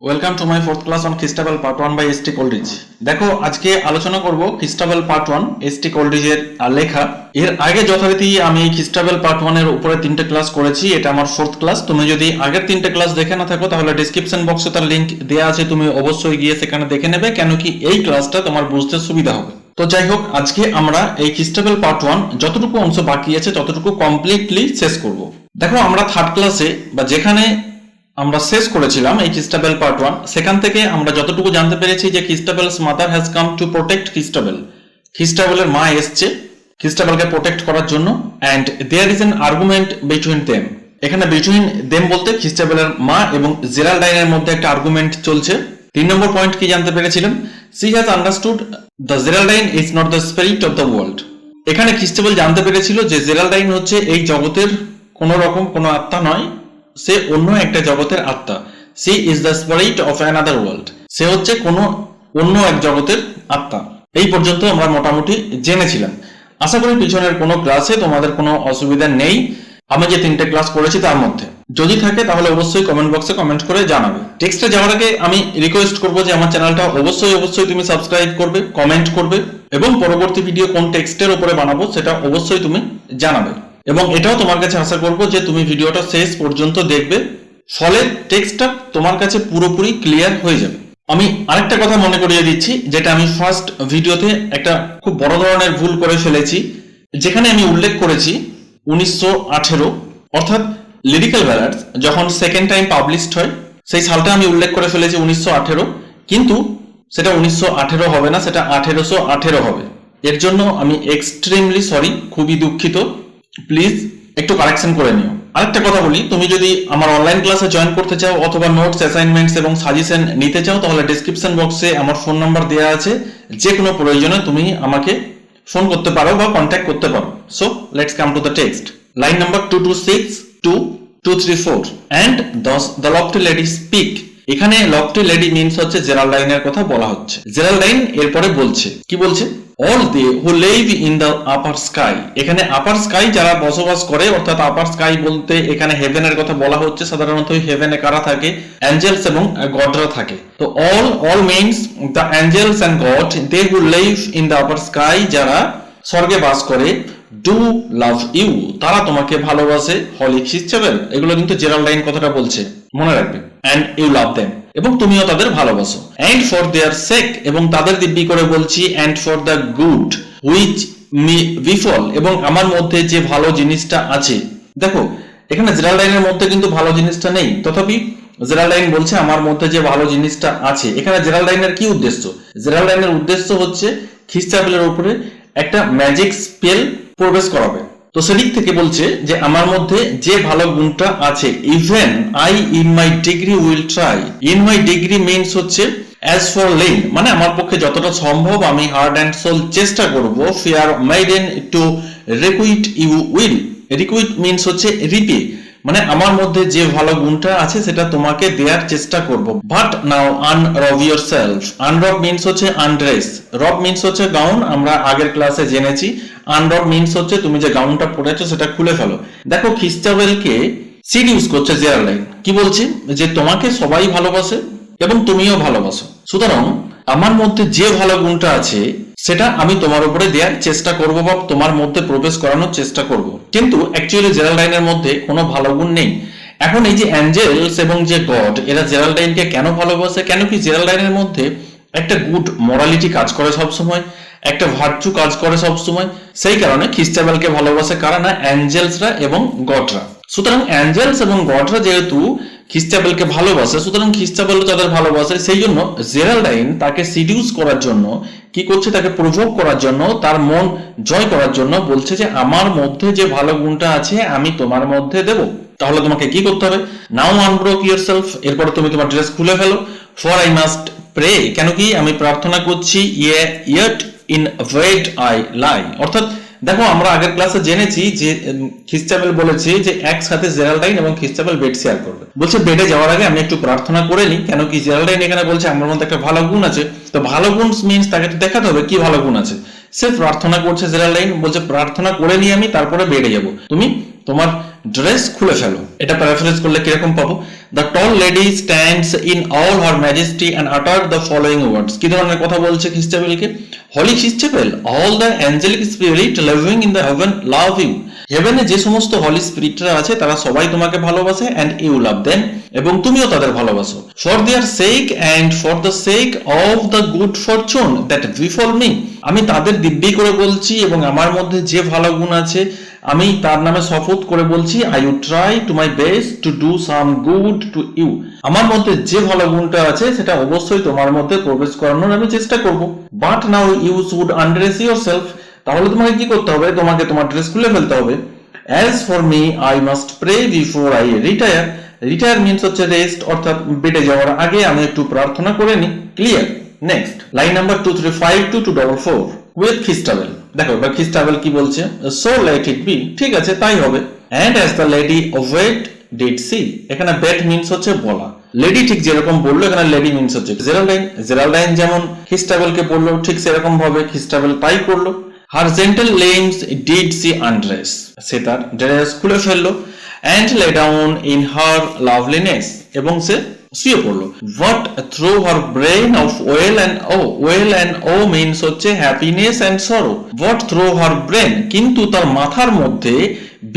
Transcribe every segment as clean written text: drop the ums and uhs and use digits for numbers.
Welcome to my fourth class on Christabel part 1 by S T Coleridge. দেখো আজকে আলোচনা করব খ্রিস্টাবেল পার্ট 1 এসটি কোলরিজের লেখা। এর আগে যথারীতি আমি খ্রিস্টাবেল পার্ট 1 এর উপরে তিনটে ক্লাস করেছি, এটা আমার ফোর্থ ক্লাস। তুমি যদি আগের তিনটে ক্লাস দেখে না থাকো তাহলে ডেসক্রিপশন বক্সে তার লিংক দেওয়া আছে, তুমি অবশ্যই গিয়ে সেখানে দেখে নেবে, কেন কি এই ক্লাসটা তোমার বুঝতে সুবিধা হবে। তো যাই হোক, আজকে আমরা এই খ্রিস্টাবেল পার্ট 1 যতটুকু অংশ বাকি আছে ততটুকু কমপ্লিটলি শেষ করব। দেখো আমরা থার্ড ক্লাসে বা যেখানে আমরা শেষ করেছিলাম এই খ্রিস্টাবেল পার্ট 1, সেখান থেকে আমরা যতটুকু জানতে পেরেছি যে Christabel's mother has come to protect Christabel. খ্রিস্টাবেলের মা এসছে খ্রিস্টাবেলকে প্রোটেক্ট করার জন্য, and there is an argument between them. এখানে বিটুইন দেম বলতে খ্রিস্টাবেলের মা এবং জেরাল্ডাইনের মধ্যে একটা আর্গুমেন্ট চলছে। 3 নম্বর পয়েন্ট কি জানতে পেরেছিলাম? She has understood the Geraldine is not the spirit of the world. এখানে খ্রিস্টাবেল জানতে পেরেছিল যে জেরাল্ডাইন হচ্ছে এই জগতের কোনো রকম কোনো আত্মা নয়, সে অন্য একটা জগতের আত্মা। She is the spirit of another world. সে হচ্ছে কোনো অন্য এক জগতের আত্মা। এই পর্যন্ত আমরা মোটামুটি জেনেছিলাম। আশা করি পিছনের কোনো ক্লাসে তোমাদের কোনো অসুবিধা নেই আমি যে তিনটে ক্লাস করেছি তার মধ্যে। যদি থাকে তাহলে অবশ্যই কমেন্ট বক্সে কমেন্ট করে জানাবে। টেক্সটে যাওয়ার আগে আমি রিকোয়েস্ট করবো যে আমার চ্যানেলটা অবশ্যই তুমি সাবস্ক্রাইব করবে, কমেন্ট করবে, এবং পরবর্তী ভিডিও কোন টেক্সটের উপরে বানাবো সেটা অবশ্যই তুমি জানাবে। এবং এটাও তোমার কাছে আশা করব যে তুমি ভিডিওটা শেষ পর্যন্ত দেখবে, ফলে টেক্সটটা তোমার কাছে পুরোপুরি ক্লিয়ার হয়ে যাবে। আমি আরেকটা কথা মনে করিয়ে দিচ্ছি, যেটা আমি ফার্স্ট ভিডিওতে একটা খুব বড় ধরনের ভুল করে ফেলেছি, যেখানে আমি উল্লেখ করেছি 1918, অর্থাৎ লিরিক্যাল ব্যালাডস যখন সেকেন্ড টাইম পাবলিশড হয় সেই সালটা আমি উল্লেখ করে ফেলেছি 1918, কিন্তু সেটা 1918 হবে না, সেটা 1818 হবে। এর জন্য আমি এক্সট্রিমলি সরি, খুবই দুঃখিত। প্লিজ একটু কারেকশন করে নিও। আরেকটা কথা বলি, তুমি যদি আমার অনলাইন ক্লাসে জয়েন করতে চাও অথবা নোটস, অ্যাসাইনমেন্টস এবং সাজেশন নিতে চাও তাহলে ডেসক্রিপশন বক্সে আমার ফোন নাম্বার দেওয়া আছে। যে কোনো প্রয়োজনে তুমি আমাকে ফোন করতে পারো বা কন্ট্যাক্ট করতে পারো। So let's come to the text. Line number 226 to 234 and the lofty lady speak। এখানে লফটি লেডি মিনস হচ্ছে জেরাল্ডাইনের কথা বলা হচ্ছে। জেরাল্ডাইন এরপরে বলছে, কি বলছে? All they who live in the upper sky. এখানে আপার স্কাই যারা বসবাস করে, অর্থাৎ আপার স্কাই বলতে এখানে হেভেনের কথা বলা হচ্ছে। সাধারণত হেভেনে কারা থাকে? অ্যাঞ্জেলস এবং গডরা থাকে। তো all means the angels and god, they who live in the upper sky, যারা স্বর্গে বাস করে, ডু লাভ ইউ, তারা তোমাকে ভালোবাসে, হলি খ্রিস্টাবেল। এগুলো কিন্তু জেরাল্ডাইন কথাটা বলছে, মনে রাখবে। অ্যান্ড ইউ লাভ দেম, এবং তুমিও তাদের ভালোবাসো। অ্যান্ড ফর দেয়ার সেক, এবং তাদের দিব্যি করে বলছি, and for the good which me বিফল, এবং আমার মধ্যে যে ভালো জিনিসটা আছে। দেখো এখানে জেরাল্ডাইনের মধ্যে কিন্তু ভালো জিনিসটা নেই, তথাপি জেরাল্ডাইন বলছে আমার মধ্যে যে ভালো জিনিসটা আছে। এখানে জেরাল্ডাইনের কি উদ্দেশ্য? জেরাল্ডাইনের উদ্দেশ্য হচ্ছে খ্রিস্টাবেলের উপরে একটা ম্যাজিক স্পেল প্রবেশ করাবে। তো সেদিক থেকে বলছে যে আমার মধ্যে যে ভালো গুণটা আছে, even I in my degree will try. In my degree means হচ্ছে অ্যাজ ফর লেন, মানে আমার পক্ষে যতটা সম্ভব আমি হার্ট অ্যান্ড সোল চেষ্টা করব, fear maiden to requite you will. Requite means হচ্ছে রিপে, মানে আমার মধ্যে যে ভালো গুণটা আছে সেটা তোমাকে দেওয়ার চেষ্টা করব। But now unrobe yourself. Unrobe means হচ্ছে আনড্রেস, রব মিনস হচ্ছে গাউন, আমরা আগের ক্লাসে জেনেছি। আনরব মিনস হচ্ছে তুমি যে গাউনটা পরেছো সেটা খুলে ফেলো। দেখো খ্রিস্টাবেলকে সিডিউস করছে জেরাল্ডাইন, কি বলছে? যে তোমাকে সবাই ভালোবাসে এবং তুমিও ভালোবাসো, সুতরাং আমার মধ্যে যে ভালো গুণটা আছে সেটা আমি তোমার উপরে দেওয়ার চেষ্টা করব বা তোমার মধ্যে প্রবেশ করানোর চেষ্টা করব। কিন্তু অ্যাকচুয়ালি জেরাল্ডাইনের মধ্যে কোনো ভালো গুণ নেই। এখন এই যে অ্যাঞ্জেলস এবং যে গড, এরা জেরাল্ডাইনকে কেন ভালোবাসে? কেন কি জেরাল্ডাইনের মধ্যে একটা গুড মরালিটি কাজ করে সব সময়, একটা ভার্চু কাজ করে সব সময়। সেই কারণে খ্রিস্টাবেলকে ভালোবাসে কারা? না, অ্যাঞ্জেলসরা এবং গডরা। সুতরাং অ্যাঞ্জেলস এবং গডরা যেহেতু খ্রিস্টাবেলকে ভালোবাসে, সুতরাং খ্রিস্টাবেলও তাদের ভালোবাসে। সেই জন্য জেরাল্ডাইন তাকে সিডিউস করার জন্য কি করছে? তাকে প্রভোগ করার জন্য, তার মন জয় করার জন্য বলছে যে আমার মধ্যে যে ভালো গুণটা আছে আমি তোমার মধ্যে দেব। তাহলে তোমাকে কি করতে হবে? নাও আনব্রোক ইয়োরসেলফ, এরপরে তুমি তোমার ড্রেস খুলে ফেলো। ফর আই মাস্ট প্রে, কেন কি আমি প্রার্থনা করছি, ইয়েট ইন ওয়েট আই লাই। অর্থাৎ দেখো আমরা আগের ক্লাসে জেনেছি যে খ্রিস্টাবেল বলেছে যে একসাথে জেরাল্ডাইন এবং খ্রিস্টাবেল বেড শেয়ার করবে। বলছে বেডে যাওয়ার আগে আমি একটু প্রার্থনা করে নিই, কেন কি জেরাল্ডাইন এখানে বলছে আমার মধ্যে একটা ভালো গুণ আছে। তো ভালো গুণ মিনস তাকে তো দেখাতে হবে কি ভালো গুণ আছে। সে প্রার্থনা করছে, জেরাল্ডাইন বলছে প্রার্থনা করে নিয়ে আমি তারপরে বেডে যাব, তুমি তোমার ড্রেস খুলে ফেলো। এটা প্যারাফ্রেজ করলে কিরকম পাবো? The tall lady stands in all her majesty and utter the following words. কি ধরনের কথা বলছে খ্রিস্টাবেলকে? Holy Christabel, all the angelic spirit living in the heaven love you. হেভেনে যে সমস্ত হলি স্পিরিটরা আছে তারা সবাই তোমাকে ভালোবাসে, অ্যান্ড ইউ লাভ দেম, এবং তুমিও তাদের ভালোবাসো। For their sake and for the sake of the good fortune that befell me. আমি তাদের দিব্যি করে বলছি এবং আমার মধ্যে যে ভালো গুণ আছে আমি তার নামে শপথ করে বলছি, I will try to my best to do some good to you. আমার মধ্যে যে ভালো গুণটা আছে সেটা অবশ্যই তোমার মধ্যে প্রবেশ করানোর আমি চেষ্টা করব। But now you should undress yourself. তাহলে তোমাকে কি করতে হবে? তোমাকে তোমার ড্রেস খুলে ফেলতে হবে। As for me I must pray before I retire. Retire means হচ্ছে রেস্ট, অর্থাৎ বেডে যাওয়ার আগে আমি একটু প্রার্থনা করে নি। Clear? Next line number 235 to 244 with Christabel. দেখো এবার খ্রিস্টাবেল কি বলছে? So let it be. ঠিক আছে, তাই হবে। And as the lady wait did she. এখানে বেট মিন্স হচ্ছে বলা। লেডি ঠিক যেরকম বললো, এখানে লেডি মিন্স হচ্ছে জেরাল্ডাইন। জেরাল্ডাইন যেমন খ্রিস্টাবেলকে বললো ঠিক সেরকম ভাবে খ্রিস্টাবেল তাই করলো। হার জেন্টল লিম্বস ডিড সি আনড্রেস। সে তার ড্রেস খুলে ফেললো। And lay down in her loveliness. এবং সে শুয়ে পড়লো। What through her brain of weal and woe. Weal and woe means হচ্ছে happiness and sorrow. What through her brain, কিন্তু তার মাথার মধ্যে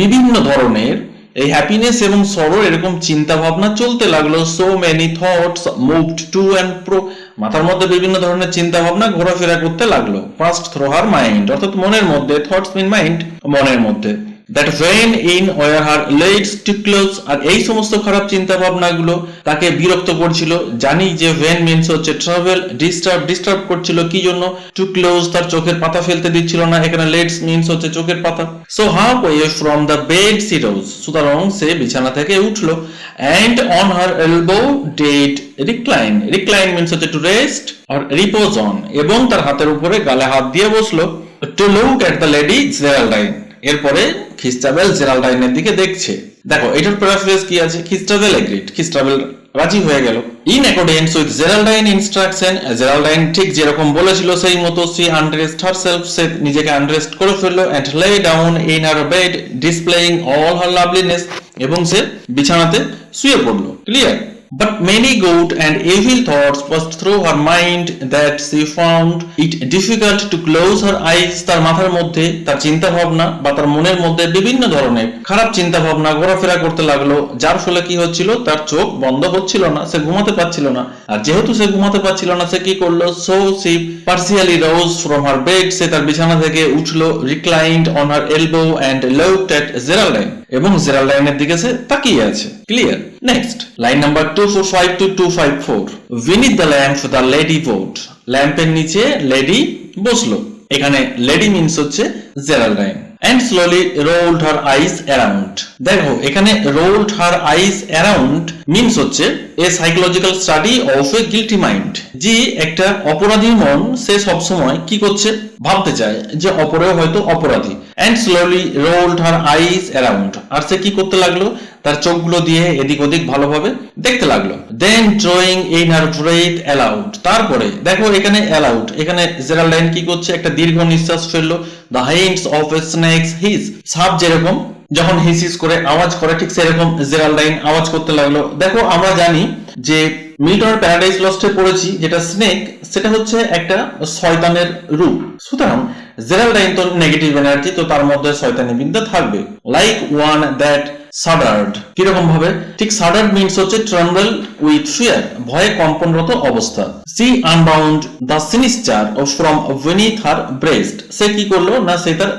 বিভিন্ন ধরনের এই হ্যাপিনেস এবং সরো এরকম চিন্তা ভাবনা চলতে লাগলো। So many thoughts moved two and pro. মাথার মধ্যে বিভিন্ন ধরনের চিন্তা ভাবনা ঘোরাফেরা করতে লাগলো। ফার্স্ট থ্রু হার মাইন্ড, অর্থাৎ মনের মধ্যে। থটস মিন মাইন্ড, মনের মধ্যে। That vain in were her lids to close. আর এই সমস্ত খারাপ চিন্তা ভাবনাগুলো তাকে বিরক্ত করছিল। জানি যে ভেন মিন্স হচ্ছে ট্রাভেল। ডিস্টার্ব করছিল কি জন্য? টু ক্লোজ, তার চোখের পাতা ফেলতে দিচ্ছিল না। এখানে লেডস মিন্স হচ্ছে চোখের পাতা। So half way from the bed she rose. সুতরাং সে বিছানা থেকে উঠলো। And on her elbow did recline. Recline means হচ্ছে to rest or repose on, এবং তার হাতের উপরে গালে হাত দিয়ে বসলো। To look at the lady Geraldine. এরপরে খ্রিস্টাবেল জেরাল্ডাইনের দিকে দেখছে। দেখো এটার প্যারাফ্রেজ কি আছে? খ্রিস্টাবেল এগ্রিড, খ্রিস্টাবেল রাজি হয়ে গেল। In accordance with Geraldine instruction. Geraldine ঠিক যেরকম বলেছিল সেই মতো সি আনড্রেসড হারসেলফ। সে নিজেকে আনড্রেসড করে ফেললো। And lay down in her bed displaying all her loveliness. এবং সে বিছানাতে শুয়ে পড়লো। Clear? But many good and evil thoughts passed through her mind that she found it difficult to close her eyes. তার মাথার মধ্যে তার চিন্তা ভাবনা বা তার মনের মধ্যে বিভিন্ন ধরনের খারাপ চিন্তা ভাবনা ঘোরাফেরা করতে লাগলো, যার ফলে কি হচ্ছিল? তার চোখ বন্ধ হচ্ছিল না, সে ঘুমাতে পারছিল না। আর যেহেতু সে ঘুমাতে পারছিল না, সে কি করলো? So she partially rose from her bed. সে তার বিছানা থেকে উঠলো। Reclined on her elbow and looked at Geraldine. এবং জেরাল্ডাইনের দিকে সে তাকিয়ে আছে। Clear? Next line number 245 to 254 beneath the lamp the lady bowed. ল্যাম্পের নিচে লেডি বসলো। এখানে লেডি মিন্স হচ্ছে Geraldine. and slowly rolled her eyes around. দেখো এখানে rolled her eyes around means হচ্ছে a psychological study of a guilty mind. যে একটা অপরাধী মন সে সব সময় কি করছে? ভাবতে চায় যে অপরেও হয়তো অপরাধী। and slowly rolled her eyes around. আর সে কি করতে লাগলো? তার চোখগুলো দিয়ে এদিক ওদিক ভালোভাবে দেখতে লাগলো। then drawing in her breath aloud. তারপরে দেখো এখানে aloud, এখানে জেরাল্ডাইন কি করছে? একটা দীর্ঘ নিঃশ্বাস ফেললো। the hints of a snake's hiss. সাপ যেরকম যখন হিসিস করে আওয়াজ করে ঠিক সেরকম জেরাল্ডাইন আওয়াজ করতে লাগলো। দেখো আমরা জানি যে মিল্টনের প্যারাডাইস লস্টে পড়েছি যেটা স্নেক, সেটা হচ্ছে একটা শয়তানের রূপ। সুতরাং জেরাল্ডাইন তো নেগেটিভ এনার্জি, তো তার মধ্যে শয়তানি বিদ্যা থাকবে। Like one that shuddered. কিরকম ভাবে? ঠিক shuddered means হচ্ছে tremble with fear, ভয়ে কম্পনরত অবস্থা। she unbound the sinister from beneath her breast. সে কি করলো না, সে তার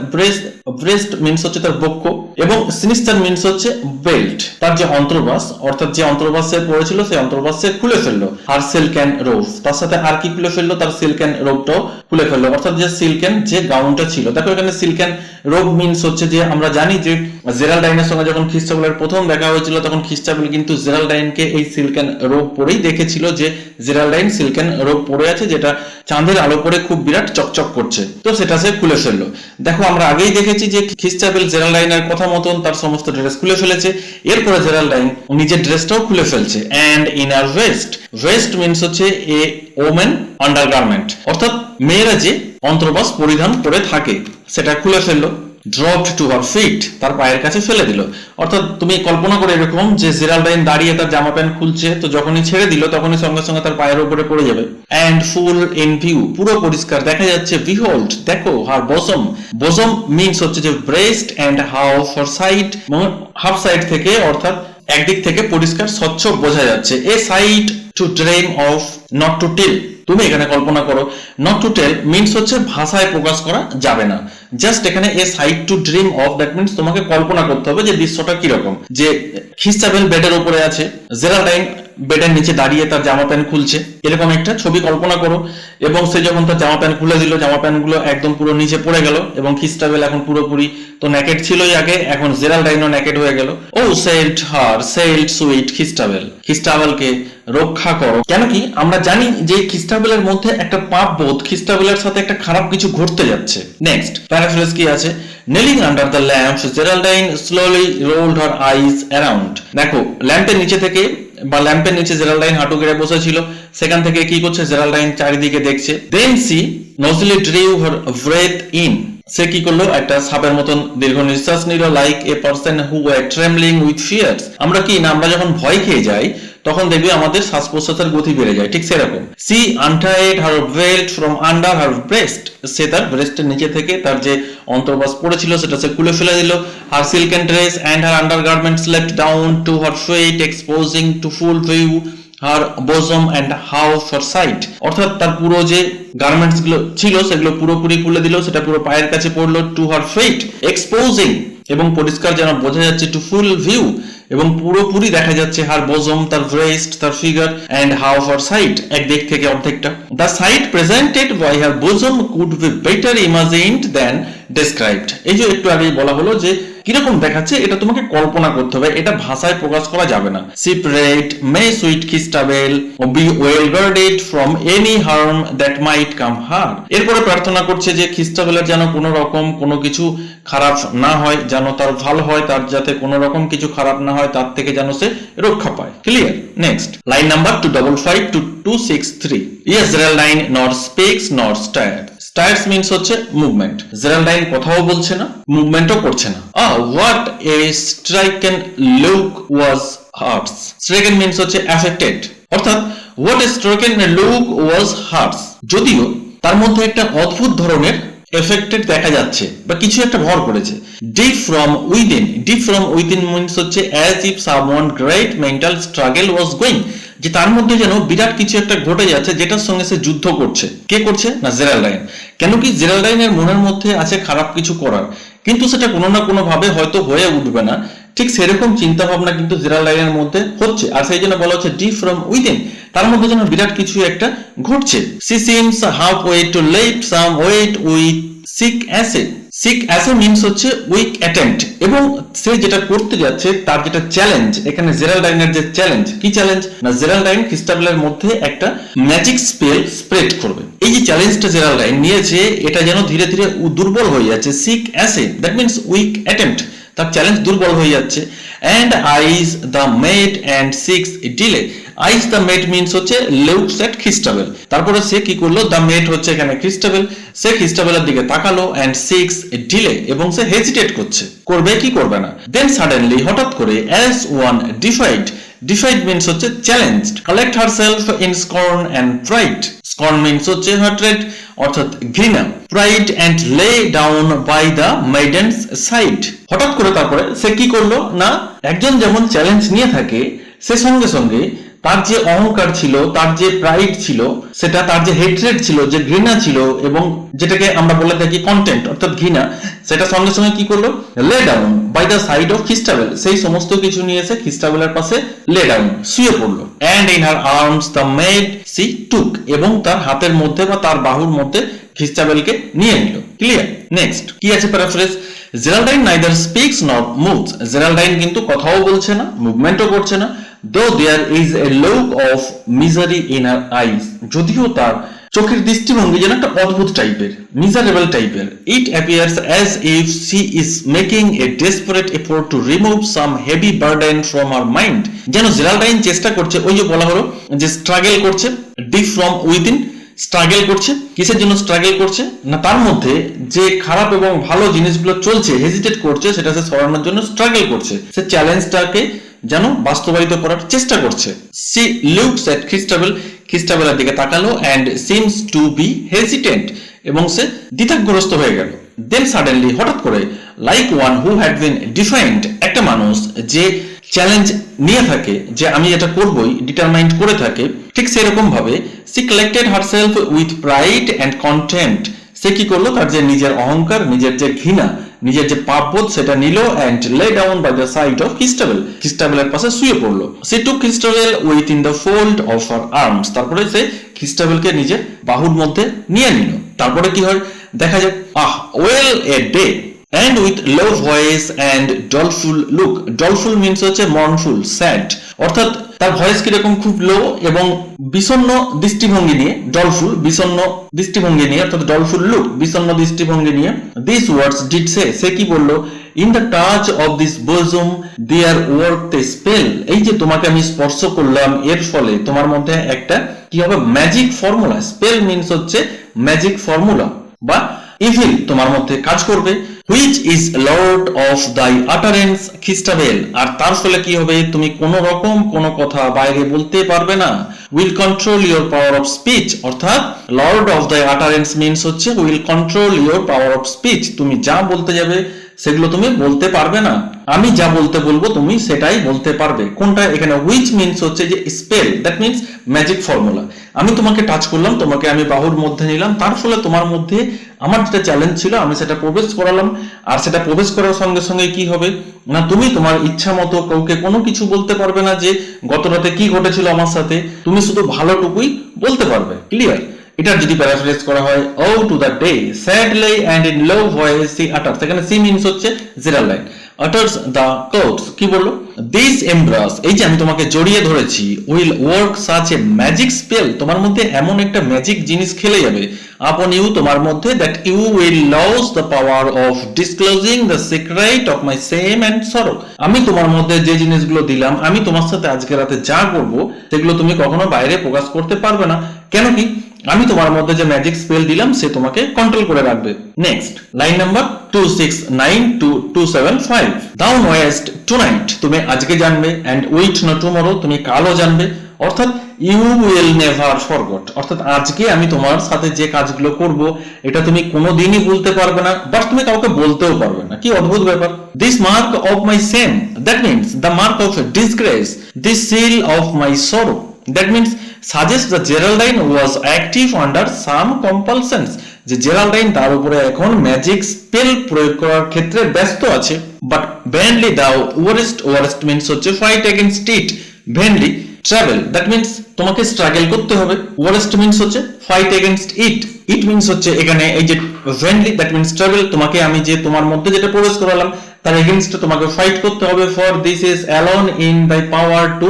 breast means হচ্ছে তার বক্ষ, এবং sinister means হচ্ছে belt, তার যে অন্তর্বাস, অর্থাৎ যে অন্তর্বাস সে পড়েছিল সেই অন্তর্বাস সে খুলে ফেললো। আর silken robe, তার সাথে আর কি খুলে ফেললো? তার silken robe-টাও খুলে ফেললো, অর্থাৎ যে silken যে গাউনটা ছিল। দেখো এখানে silken robe means হচ্ছে যে আমরা জানি যে জেরাল্ডাইনের সঙ্গে যখন খ্রিস্টাবেলের প্রথম দেখা হয়েছিল তখন খ্রিস্টাবেল কিন্তু জেরাল্ডাইনকে এই সিল্কেন রোব পরেই দেখেছিল, যে জেরাল্ডাইন সিল্কেন রোব পরে আছে যেটা চাঁদের আলো পরে খুব বিরাট চকচক করছে, তো সেটা সে খুলে ফেললো। দেখো আমরা আগেই দেখেছি যে খ্রিস্টাবেল জেরাল্ডাইনের কথা মতন তার সমস্ত ড্রেস খুলে ফেলেছে। এরপরে জেরাল্ডাইন নিজের ড্রেসটাও খুলে ফেলছে। And inner West, West means হচ্ছে এ ওমেন আন্ডারগার্মেন্ট, অর্থাৎ মেয়েরা যে অন্তর্বাস পরিধান করে থাকে সেটা খুলে ফেললো। dropped to her feet, তার পায়ের কাছে ফেলে দিল। অর্থাৎ তুমি কল্পনা করে এরকম যে জেরাল্ডাইন দাঁড়িয়ে তার জামা প্যান্ট খুলছে, তো যখনই ছেড়ে দিল তখনই সঙ্গে সঙ্গে তার পায়ের উপরে পড়ে যাবে। and full in view, পুরো পরিষ্কার দেখা যাচ্ছে। behold, দেখো, her bosom, bosom means হচ্ছে যে breast and half her side, half side থেকে অর্থাৎ একদিক থেকে পরিষ্কার স্বচ্ছ বোঝা যাচ্ছে। a sight to dream of, not to tell, তুমি এখানে কল্পনা করো। নট টু টেল মিন্স হচ্ছে ভাষায় প্রকাশ করা যাবে না, জাস্ট এখানে aside to dream of, that means তোমাকে কল্পনা করতে হবে যে দৃশ্যটা কিরকম। যে খ্রিস্টাবেল বেডের উপরে আছে, জেরাল্ডাইন বেডের নিচে দাঁড়িয়ে তার জামা প্যান্ট খুলছে, এরকম একটা ছবি কল্পনা করো। এবং সে যখন তার জামা প্যান্ট খুলে দিল, জামা প্যান্ট গুলো একদম পুরো নিচে পড়ে গেল এবং খ্রিস্টাবেল এখন পুরোপুরি তো নেকেড ছিলই আগে, এখন জেরাল্ডাইনও নেকেড হয়ে গেল। ও সেল্ড হার, সেল্ড সুইট খ্রিস্টাবেল, খ্রিস্টাবেলকে রক্ষা করো। কেন কি আমরা জানি যে খ্রিস্টাবেলের মধ্যে একটা পাপ বোধ, খ্রিস্টাবেলের সাথে একটা খারাপ কিছু ঘটতে যাচ্ছে। নেক্সট প্যারাফ্রেজ কি আছে, kneeling under the lamp, Geraldine slowly rolled her eyes around. দেখো, ল্যাম্পের নিচে থেকে বা ল্যাম্পের নিচে জেরাল্ডাইন হাঁটু গেড়ে বসেছিল, সেখান থেকে কি করছে জেরাল্ডাইন চারিদিকে দেখছে। then she noisily drew her breath in, সে কি করলো একটা সাপের মতন দীর্ঘ নিঃশ্বাস নিল, like a person who were trembling with fears, আমরা কি না আমরা যখন ভয় খেয়ে যাই তখন দেখবে আমাদের শ্বাস প্রশ্বাসের গতি বেড়ে যায়, ঠিক সেরকম। she untied her belt from under her breast, সে তার ব্রেস্টের নিচে থেকে তার যে অন্তর্বাস পড়েছিল সেটা সে খুলে ফেলে দিল। her silken dress and her undergarments slipped down to her feet, exposing to full view her bosom and half her side, অর্থাৎ তার পুরো যে গার্মেন্টস গুলো ছিল সেগুলো পুরোপুরি খুলে দিল, সেটা পুরো পায়ের কাছে পড়লো। to her feet, exposing, এবং পরিষ্কার যেন বোঝা যাচ্ছে, to full view, এবং পুরোপুরি দেখা যাচ্ছে, হার bosom, তার breast, তার figure, and half her side, একদিক থেকে অর্ধেকটা। the sight presented by her bosom could be better imagined than described, এই যে একটু আগেই বলা হলো যে কিরকম দেখাচ্ছে এটা তোমাকে কল্পনা করতে হবে, এটা ভাষায় প্রকাশ করা যাবে না। she prayed, may sweet Christabel be well guarded from any harm that might come her, এরপরে প্রার্থনা করছে যে খ্রিস্টাবেলের যেন কোনো রকম কোনো কিছু খারাপ না হয়, যেন তার ভালো হয়, তার যাতে কোনো রকম কিছু খারাপ না হয়, তার থেকে যেন সে রক্ষা পায়। Clear? Next line number 255 to 263, yes Geraldine nor speaks nor stirs, stirs means হচ্ছে মুভমেন্ট, জেরাল্ডাইন কথাও বলছে না, মুভমেন্টও করছে না। what a stricken look was hers, stricken means হচ্ছে affected, অর্থাৎ what a stricken look was hers, যদিও তার মধ্যে একটা অদ্ভুত ধরনের এফেক্টেড দেখা যাচ্ছে বা কিছু একটা ভর করেছে। deep from within, deep from within means হচ্ছে as if someone great mental struggle was going, যে তার মধ্যে যেন বিরাট কিছু একটা ঘটে যাচ্ছে যেটার সঙ্গে সে যুদ্ধ করছে। কে করছে না জেরাল্ডাইন। কেন কি জেরাল্ডাইনের মনের মধ্যে আছে খারাপ কিছু করার, কিন্তু সেটা কোনো না কোনো ভাবে হয়তো হয়ে উঠবে না, ঠিক সেরকম চিন্তা ভাবনা কিন্তু জেরাল্ডাইনের মধ্যে হচ্ছে, আর সেই জন্য বলা হচ্ছে ডিপ ফ্রম উইদিন, তার মধ্যে যেন বিরাট কিছু একটা ঘটছে। she seems halfway to lift some weight with sick acid, sick acid means হচ্ছে উইক অ্যাটেম্প্ট, এবং সে যেটা করতে যাচ্ছে তার যেটা চ্যালেঞ্জ, এখানে জেরাল্ডাইনের যে চ্যালেঞ্জ, কি চ্যালেঞ্জ না জেরাল্ডাইন খ্রিস্টাবেলের মধ্যে একটা ম্যাজিক স্পেল স্প্রেড করবে। এই যে চ্যালেঞ্জটা জেরাল্ডাইন নিয়েছে এটা যেন ধীরে ধীরে দুর্বল হয়ে যাচ্ছে, sick assay that means weak attempt, তার চ্যালেঞ্জ দুর্বল হয়ে যাচ্ছে। and eyes the maid and seeks delay, eyes the maid means হচ্ছে looks at খ্রিস্টাবেল, তারপরে সে কি করলো, the maid হচ্ছে এখানে খ্রিস্টাবেল, সে খ্রিস্টাবেলের দিকে তাকালো and seeks delay, এবং সে হেজিটেট করছে, করবে কি করবে না। then suddenly, হঠাৎ করে, as one defied, defied means হচ্ছে challenged, collect herself in scorn and pride, scorn means হচ্ছে hatred অর্থাৎ ঘৃণা, pride and lay down by the maiden's side, হঠাৎ করে তারপরে সে কি করলো না, একজন যেমন চ্যালেঞ্জ নিয়ে থাকে সে সঙ্গে সঙ্গে তার যে অহংকার ছিল, তার যে প্রাইড ছিল, সেটা তার যে হেট্রেড ছিল, যে ঘৃণা ছিল, এবং যেটাকে আমরা বলে থাকি কন্টেন্ট অর্থাৎ ঘৃণা, সেটা সঙ্গে সঙ্গে কি করলো, lay down by the side of Christabel, সেই সমস্ত কিছু নিয়ে এসে খ্রিস্টাবেলের পাশে লে ডাউন শুয়ে পড়লো। and in her arms the maid she took, এবং তার হাতের মধ্যে বা তার বাহুর মধ্যে খ্রিস্টাবেলকে নিয়ে নিল। ক্লিয়ার? নেক্সট কি আছে paraphrase, Geraldine neither speaks nor moves, Geraldine কিন্তু কথাও বলছে না, মুভমেন্টও করছে না, though there is a look of misery in her eyes, যদিও তার চোখের দৃষ্টিভঙ্গি যেন একটা অদ্ভুত টাইপের, মিজারেবল টাইপের, it appears as if she is making a desperate effort to remove some heavy burden from her mind, যেন জেরাল্ডাইন চেষ্টা করছে, ওই যে বলা হলো যে স্ট্রাগল করছে, deep from within, স্ট্রাগল করছে। কিসের জন্য স্ট্রাগল করছে? না তার মধ্যে যে খারাপ এবং ভালো জিনিসগুলো চলছে, হেজিটেট করছে, সেটা সে সরানোর জন্য স্ট্রাগল করছে। সে চ্যালেঞ্জটাকে যেন বাস্তবায়িত করার চেষ্টা করছে। সি লুকস এট খ্রিস্টাবেল, খ্রিস্টাবেলের দিকে তাকালো and seems to be hesitant, এবং সে দ্বিধাগ্রস্ত হয়ে গেল। দেন সাডেনলি, হঠাৎ করে, like one who had been defined, একটা মানুষ যে চ্যালেঞ্জ নিয়ে থাকে, যে আমি এটা করবই, ডিটারমাইন্ড করে থাকে, ঠিক সেরকম ভাবে she collected herself with pride and contempt, সে কি করলো, তার যে নিজের অহংকার, নিজের যে ঘৃণা, নিজের যে পাপবোধ, সেটা নিল and lay down by the side of Christabel, খ্রিস্টাবেলের পাশে শুয়ে পড়লো। সে took Christabel within the fold of her arms, তারপরে সে খ্রিস্টাবেলকে নিজের বাহুর মধ্যে নিয়ে নিল। তারপরে কি হয় দেখা যাক, well a day and with low voice and doleful look, doleful means হচ্ছে mournful, sad, অর্থাৎ তার ভয়েস কিরকম, খুব লো এবং বিষণ্ণ দৃষ্টিভঙ্গি নিয়ে, ডলফুল বিষণ্ণ দৃষ্টিভঙ্গি নিয়ে, অর্থাৎ ডলফুল লুক বিষণ্ণ দৃষ্টিভঙ্গি নিয়ে, দিস ওয়ার্ডস ডিড সে কি বললো, in the touch of this bosom there worked a spell, এই যে তোমাকে আমি স্পর্শ করলাম, এর ফলে তোমার মধ্যে একটা কি হবে, ম্যাজিক ফর্মুলা, স্পেল মিন্স হচ্ছে ম্যাজিক ফর্মুলা বা ইভিল তোমার মধ্যে কাজ করবে, হুইচ ইজ লর্ড অফ দাই আটারেন্স খ্রিস্টাবেল, আর তার ফলে কি হবে, তুমি কোন রকম কোনো কথা বাইরে বলতে পারবে না, will control your power of speech, অর্থাৎ লর্ড অফ দাই আটারেন্স মিন্স হচ্ছে will control your power of speech, তুমি যা বলতে যাবে সেগুলো তুমি বলতে পারবে না, আমি যা বলতে বলবো তুমি সেটাই বলতে পারবে। কোনটা এখানে, হুইচ মিন্স হচ্ছে যে spell, that means magic formula, আমি তোমাকে টাচ করলাম, তোমাকে আমি বাহুর মধ্যে নিলাম, তার ফলে তোমার মধ্যে আমার যেটা চ্যালেঞ্জ ছিল আমি সেটা প্রবেশ করালাম, আর সেটা প্রবেশ করার সঙ্গে সঙ্গে কি হবে না, তুমি তোমার ইচ্ছা মতো কাউকে কোনো কিছু বলতে পারবে না যে গত রাতে কি ঘটেছিল আমার সাথে, তুমি শুধু ভালোটুকুই বলতে পারবে। ক্লিয়ার? এটার যদি প্যারাফ্রেজ করা হয়, ও to the day sadly and in low voice she utters, এখানে সি মিন্স হচ্ছে জেরাল্ডাইন, আটার্স দ্য কোটস, কি বললো, দিস এমব্রাস, এই যে আমি তোমাকে জড়িয়ে ধরেছি, will work such a magic spell, তোমার মধ্যে এমন একটা ম্যাজিক জিনিস খেলে যাবে, আপন ইউ, তোমার মধ্যে, that you will lose the power of disclosing the secret of my shame and sorrow, আমি তোমার মধ্যে যে জিনিসগুলো দিলাম, আমি তোমার সাথে আজকে রাতে যা করবো সেগুলো তুমি কখনো বাইরে প্রকাশ করতে পারবে না, কেন কি, আমি তোমার মধ্যে যে ম্যাজিক স্পেল দিলাম সে তোমাকে কন্ট্রোল করে রাখবে। Next line number 269 to 275, thou knowest tonight, তুমি আজকে জানবে, and wait not tomorrow, তুমি কালও জানবে, অর্থাৎ ইউ উইল নেভার ফরগট, অর্থাৎ আজকে আমি তোমার সাথে যে কাজগুলো করব এটা তুমি কোনোদিনই ভুলতে পারবে না, বাট তুমি কাউকে বলতেও পারবে না। কি অদ্ভুত ব্যাপার, this mark of my shame, that means the mark of disgrace, this seal of my sorrow, that means suggest the Geraldine was active under some compulsions, যে জেরাল্ডাইন তার উপরে এখন ম্যাজিক স্পেল প্রয়োগ করার ক্ষেত্রে ব্যস্ত আছে, but vainly thou worst means হচ্ছে fight against it, vainly travel, that means তোমাকে স্ট্রাগল করতে হবে, worst means হচ্ছে fight against it, it means হচ্ছে এখানে এই যে vainly, that means travel, তোমাকে আমি যে তোমার মধ্যে যেটা প্রবেশ করালাম তার এগেইনস্ট তোমাকে ফাইট করতে হবে, for this is alone in thy power to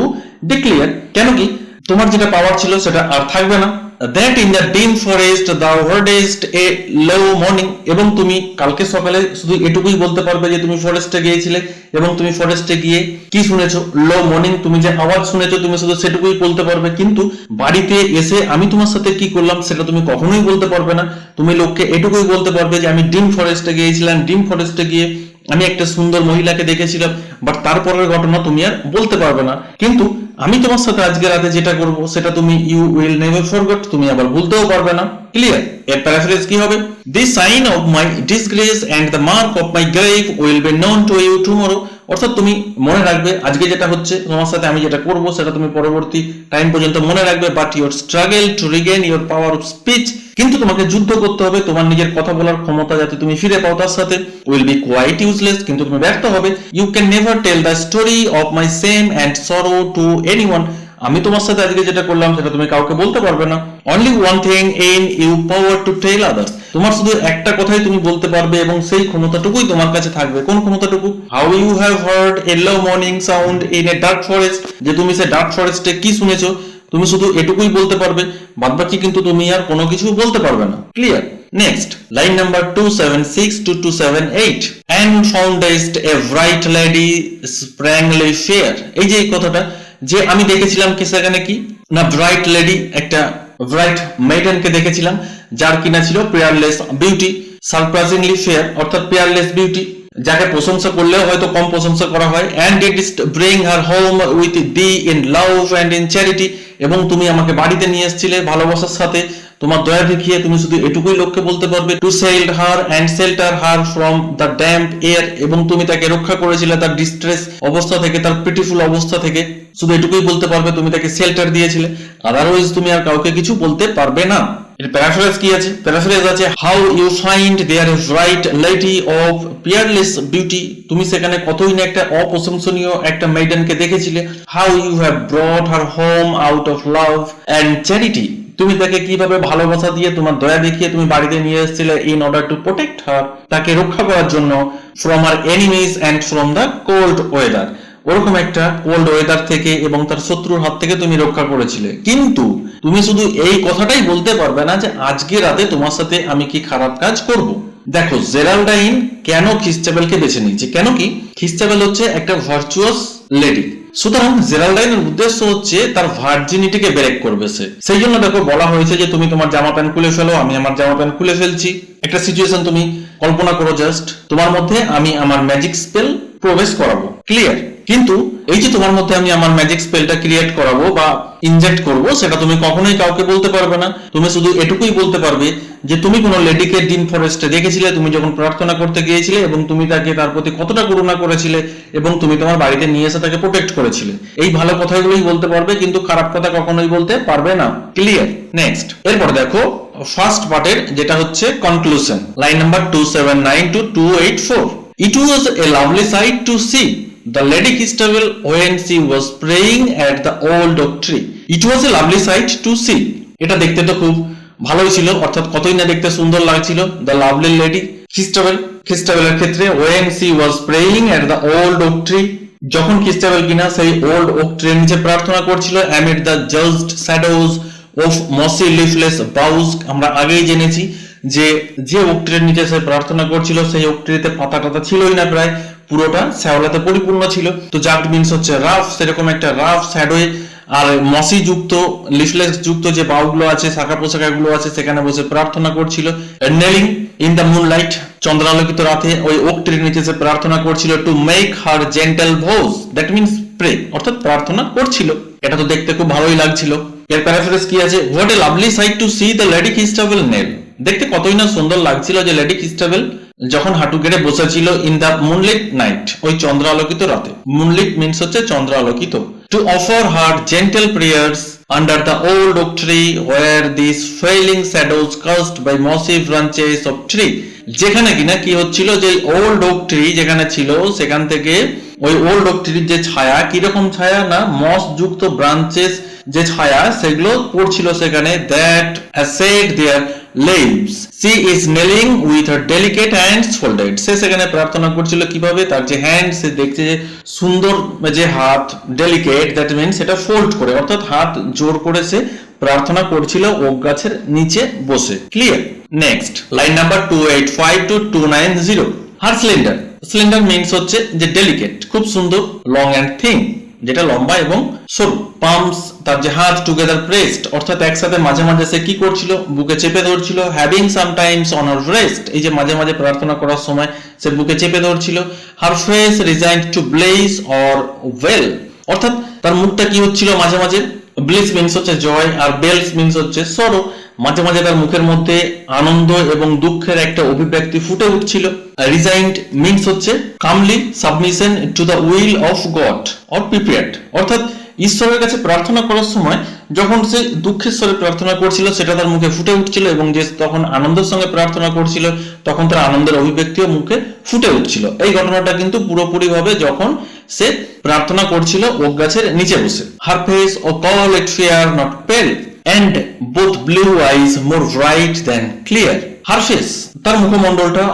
declare, কেন কি তোমার যেটা পাওয়ার ছিল সেটা আর থাকবে না, that in the dim forest thou heardest a low morning, এবং তুমি কালকে সকালে শুধু এটুকুই বলতে পারবে যে তুমি ফরেস্টে গিয়েছিলে এবং তুমি ফরেস্টে গিয়ে কি শুনেছো, লো মর্নিং, তুমি যে আওয়াজ শুনেছো তুমি শুধু সেটুকুই বলতে পারবে, কিন্তু বাড়িতে এসে আমি তোমার সাথে কি করলাম সেটা তুমি কখনোই বলতে পারবে না, তুমি লোককে এটুকুই বলতে পারবে যে আমি ডিম ফরেস্টে গিয়েছিলাম, ডিম ফরেস্টে গিয়ে আমি একটা সুন্দর মহিলাকে দেখেছিলাম, বাট তারপরের ঘটনা তুমি আর বলতে পারবে না, কিন্তু আমি তোমার সাথে আজকে রাতে যেটা করব সেটা তুমি ইউ উইল নেভার ফরগেট, তুমি আবার ভুলতেও পারবে না। ক্লিয়ার? এর প্যারাফ্রেজ কি হবে, this sign of my disgrace and the mark of my grave will be known to you tomorrow, অর্থাৎ তুমি মনে রাখবে আজকে যেটা হচ্ছে তোমার সাথে আমি যেটা করব সেটা তুমি পরবর্তী টাইম পর্যন্ত মনে রাখবে, but your struggle two Regain your power of speech, কিন্তু তোমাকে যুদ্ধ করতে হবে তোমার নিজের কথা বলার ক্ষমতা যাতে তুমি ফিরে পাও তার সাথে, উইল বি কোয়াইট ইউজলেস, কিন্তু তুমি ব্যর্থ হবে, you can never tell the story of my shame and sorrow to anyone, আমি তোমার সাথে আজকে যেটা করলাম সেটা তুমি কাউকে বলতে পারবে না, only one thing in you power to tell others, তোমার শুধু একটা কথাই তুমি বলতে পারবে এবং সেই ক্ষমতাটুকুই তোমার কাছে থাকবে। কোন ক্ষমতাটুকু, how you have heard a low morning sound in a dark forest, যে তুমি সে ডার্ক ফরেস্টে কি শুনেছো তুমি শুধু এটুকুই বলতে পারবে, বাদবাকি কিন্তু তুমি আর কোনো কিছু বলতে পারবে না। Clear? Next line number 276 to 278, and foundest a bright lady sprangly fair, এই যে এই কথাটা যে আমি দেখেছিলাম কি সেখানে কি না ব্রাইট লেডি, একটা ব্রাইট মেইডেনকে দেখেছিলাম, যার কিনা ছিল পেয়ারলেস বিউটি, সারপ্রাইজিংলি ফেয়ার অর্থাৎ পেয়ারলেস বিউটি, যাকে প্রশংসা করলেও হয়তো কম প্রশংসা করা হয়। And it is bring her home with the in love and in charity, এবং তুমি আমাকে বাড়িতে নিয়ে এসেছিলে ভালোবাসার সাথে, তোমার দয়া দেখিয়ে। তুমি শুধু এটুকুই লোককে বলতে পারবে, to shield her and shelter her from the damp air, এবং তুমি তাকে রক্ষা করেছিলে তার ডিস্ট্রেস অবস্থা থেকে, তার পিটিফুল অবস্থা থেকে। শুধু এটুকুই বলতে পারবে, তুমি তাকে শেল্টার দিয়েছিলে, আদারওয়াইজ তুমি আর কাউকে কিছু বলতে পারবে না। এর প্যারাফ্রেজ কি আছে? প্যারাফ্রেজ আছে, how you find there bright lady of peerless beauty, তুমি সেখানে কতই না একটা অপ্রশংসনীয় একটা মেইডেনকে দেখেছিলে। How you have brought her home out of love and charity, তুমি তাকে কিভাবে ভালোবাসা দিয়ে, তোমার দয়া দেখিয়ে তুমি বাড়িতে নিয়ে এসেছিলে, ইন অর্ডার টু প্রোটেক্ট হার, তাকে রক্ষা করার জন্য, from her enemies and from the cold weather, ওরকম একটা কোল্ড ওয়েদার থেকে এবং তার শত্রুর হাত থেকে তুমি রক্ষা করেছিলে। কিন্তু তুমি শুধু এই কথাটাই বলতে পারবে না যে আজকে রাতে তোমার সাথে আমি কি খারাপ কাজ করব। দেখো জেরাল্ডাইন কেন খ্রিস্টাবেলকে বেছে নিয়েছে, কেন কি খ্রিস্টাবেল হচ্ছে একটা ভার্চুয়াস লেডি, সুতরাং জেরাল্ডাইনের উদ্দেশ্য হচ্ছে তার ভার্জিনিটিকে ব্রেক করবে সে। সেই জন্য দেখো বলা হয়েছে যে তুমি তোমার জামা প্যান্ট খুলে ফেলো, আমি আমার জামা প্যান্ট খুলে ফেলছি। একটা সিচুয়েশন তুমি কল্পনা করো, জাস্ট তোমার মধ্যে আমি আমার ম্যাজিক স্পেল প্রবেশ করাবো, ক্লিয়ার। কিন্তু এই যে তোমার মধ্যে আমি আমার ম্যাজিক স্পেলটা ক্রিয়েট করাবো বা ইনজেক্ট করব, সেটা তুমি কখনোই কাউকে বলতে পারবে না। তুমি শুধু এটুকুই বলতে পারবে যে তুমি কোনো লেডিকে ডিন ফরেস্টে দেখেছিলে, তুমি যখন প্রার্থনা করতে গিয়েছিলে, এবং তুমি তাকে তার প্রতি কতটা করুণা করেছিলে, এবং তুমি তোমার বাড়িতে নিয়ে এসে তাকে প্রোটেক্ট করেছিলে। এই ভালো কথাগুলোই বলতে পারবে, কিন্তু খারাপ কথা কখনোই বলতে পারবে না, ক্লিয়ার। নেক্সট, এরপর দেখো ফার্স্ট পার্টের যেটা হচ্ছে conclusion, line number 279 to 284. It was a lovely sight to see the Lady Christabel when she was praying at the old oak tree. It was a lovely sight to see. এটা দেখতে তো খুব ভালোই ছিল, অর্থাৎ কতই না দেখতে সুন্দর লাগছিল। The lovely lady Christabel, খ্রিস্টাবেলের ক্ষেত্রে when she was praying at the old oak tree, যখন খ্রিস্টাবেল কিনা সেই ওল্ড ওক ট্রি নিচে প্রার্থনা করছিল, amid the just shadows of mossy leafless boughs, আমরা আগেই জেনেছি যে ওক ট্রির নিচে সে প্রার্থনা করছিল সেই ওক ট্রিতে পাতা টাতা ছিলই না, প্রায় পুরোটা শ্যাওলাতে পরিপূর্ণ ছিল। তো জাগড মিন্স হচ্ছে রাফ, সেরকম একটা রাফ শ্যাডোয়ে আর মসি যুক্ত লিফলেস যুক্ত যে বাউগুলো আছে, শাখা পোশাকাগুলো আছে, সেখানে বসে প্রার্থনা করছিল। নেলিং ইন দ্য মুনলাইট, চন্দ্রালোকিত রাতে ওই ওক ট্রির নিচে সে প্রার্থনা করছিল। টু মেক হার জেন্টল ভোজ, দ্যাট মিন্স প্রে, অর্থাৎ প্রার্থনা করছিল। এটা তো দেখতে খুব ভালোই লাগছিল। এর প্যারাফ্রেজ কি আছে? What a lovely sight to see the lady Christabel kneel, দেখতে কতই না সুন্দর লাগছিল যে লেডি খ্রিস্টাবেল যখন হাঁটু গেড়ে বসেছিল ইন দ্য মুনলিট নাইট, ওই চন্দ্র আলোকিত রাতে। মুনলিট মিন্স হচ্ছে চন্দ্র আলোকিত। To offer her gentle prayers under the old oak tree where this failing shadows cast by mossy branches of tree, যেখানে কিনা কি হচ্ছিল যে ওল্ড ওক ট্রি যেখানে ছিল সেখান থেকে ওই ওল্ড ওক ট্রির যে ছায়া, কিরকম ছায়া না, মস যুক্ত ব্রাঞ্চেস যে ছায়া সেগুলো পড়ছিল সেখানে। That assailed their limbs. She is kneeling with her delicate hands folded. সে সেখানে প্রার্থনা করছিল কিভাবে, তার যে হ্যান্ড, সে দেখছে যে সুন্দর যে হাত, ডেলিকেট, দ্যাট মিন্স সেটা ফোল্ড করে, অর্থাৎ হাত জোর করে সে প্রার্থনা করছিল ওক গাছের নিচে বসে, clear. Next, line number 285 to 290. Her slender, slender means হচ্ছে যে ডেলিকেট, খুব সুন্দর, লং অ্যান্ড থিন, যেটা লম্বা এবং সরু। পাম্পস, তার যে হাত, টুগেদার প্রেসড, অর্থাৎ একসাথে মাঝে মাঝে সে কি করছিল, বুকে চেপে ধরছিল। Having sometimes on her breast, এই যে মাঝে মাঝে প্রার্থনা করার সময় সে বুকে চেপে ধরছিল। Her face resigned to blaze or wail, অর্থাৎ তার মুখটা কি হচ্ছিল মাঝে মাঝে, ব্লিস মিন্স হচ্ছে জয়, আর বেলস মিন্স হচ্ছে সরো, মাঝে মাঝে তার মুখের মধ্যে আনন্দ এবং দুঃখের একটা অভিব্যক্তি ফুটে উঠছিল। রিজাইন্ড মিন্স হচ্ছে calmly submission to the will of God or prepared, অর্থাৎ ঈশ্বরের কাছে প্রার্থনা করার সময় যখন সে দুঃখের স্বরে প্রার্থনা করছিল সেটা তার মুখে ফুটে উঠছিল, এবং যে তখন আনন্দের সঙ্গে প্রার্থনা করছিল তখন তার আনন্দের অভিব্যক্তিও মুখে ফুটে উঠছিল। এই ঘটনাটা কিন্তু পুরোপুরি ভাবে যখন সে প্রার্থনা করছিল ওক গাছের নিচে বসে। Her face oh call it fair not pale and both blue eyes more bright than clear. Her face, তার মুখমণ্ডলটা